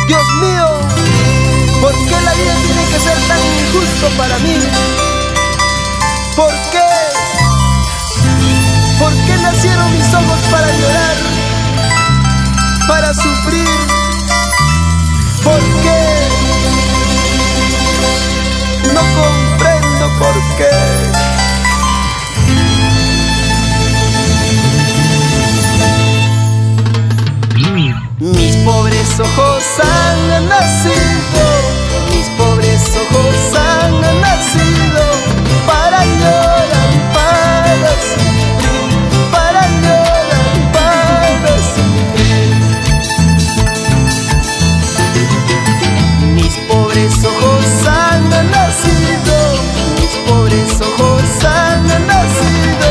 Dios mío, ¿por qué la vida tiene que ser tan injusto para mí? ¿Por qué? ¿Por qué nacieron mis ojos para llorar? Para sufrir. ¿Por qué? No comprendo por qué. Mis pobres ojos han nacido, mis pobres ojos han nacido para llorar, para sufrir, para llorar, para sufrir. Mis pobres ojos han nacido, mis pobres ojos han nacido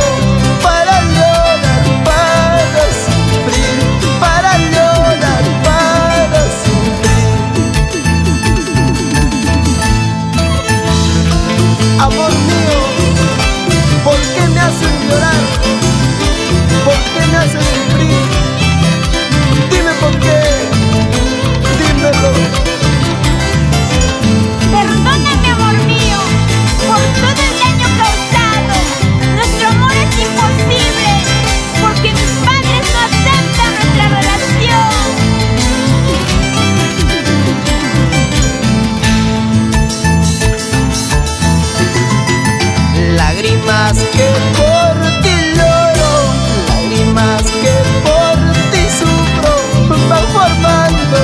para llorar, para sufrir, para llorar, para sufrir. Amor mío, ¿por qué me haces llorar? ¿Por qué me haces sufrir? Dime por qué, dímelo. Perdóname, amor mío, por todo el daño causado. Nuestro amor es imposible, porque mis padres no aceptan nuestra relación. Lágrimas que por ti lloro, lágrimas que por ti sufro, van formando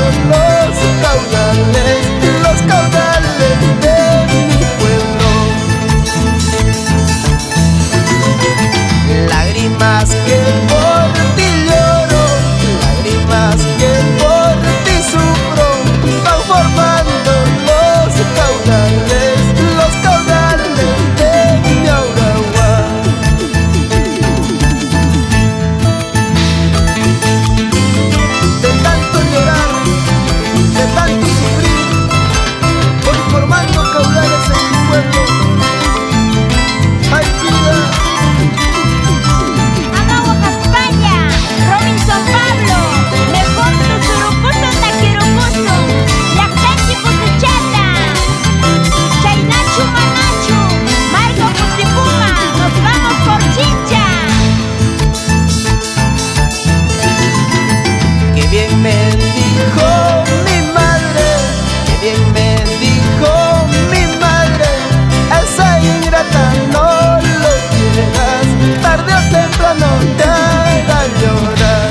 los caudales de mi pueblo. Lágrimas que por ti lloro, lágrimas que por ti sufro, van formando los caudales de mi Auragua. De tanto llorar, de tanto sufrir, voy formando caudales en mi pueblo. ¡Ay, vida! Amauca España, Robinson Pablo, Leopoldo Surucuso Taquirucuso, Lactachi Putuchata, Chainachu Manachu, Marco Pusipuma, nos vamos por Chincha. Que bien me dijo mi madre, que bien me dijo mi madre, esa ingrata no lo quieras, tarde o temprano te haga llorar.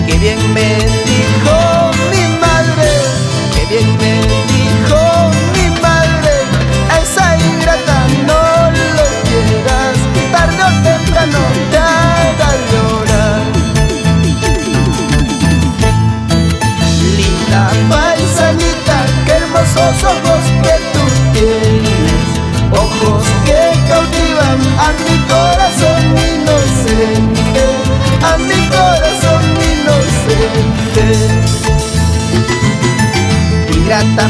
Que bien me dijo mi madre, que bien me dijo mi madre, esa ingrata no lo quieras, tarde o temprano te haga llorar. Linda paisanita, qué hermosos ojos que tú tienes, ojos que cautivan a mi corazón inocente, a mi corazón inocente. Ingrata